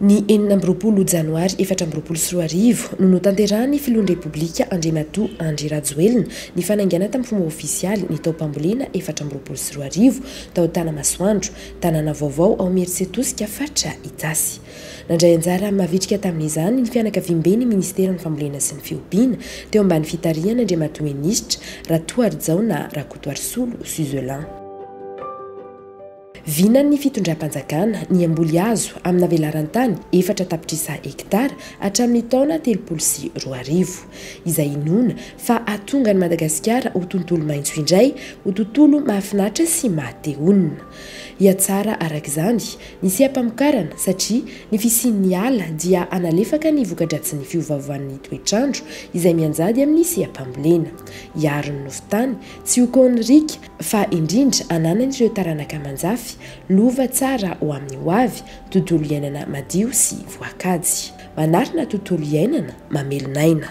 Ny 4 janoary 2024 no notanterahany filohan'ny repoblika Andriamatoa Andry Rajoelina ny fanaingana tamin'ny fomba ofisialy ny tao-pambolena 2024 tao Tanamasoandro, tanàna vaovao ao Imerisetosika fatra Itasy. Nandray anjara mavitrika tamin'izany ny fianakaviam-ben'ny Ministeran'ny Fambolena sy ny Fiompiana teo ambany fitariana Andriamatoa Minisitra Ratoaryjaona Rakotoarisolo Suzelin. Vinan'ny fitondram-panjakana ny amboly hazo amina velarantany 4 tapitrisa hektara hatramin'ny taona 2024 izay inona fa ahatonga ny Madagasikara ho tontolo maitso indray, ho tontolo mahafinaritra sy mahateonina. Hiatsara arak'izany nisy ampamokarana satria ny fisian'ny ala dia analefaka ny voka-dratsin'ny fiovaovan'ny toetrandro izay mianjady amin'ny siapambolena. Hiarony novotany tsy ho konrika fa indrindra ananan'ireo taranaka manjafy lova tsara ho amin'ny hoavy, tontolo iainana madio sy voakajy. Manarina tontolo iainana mamelonaina.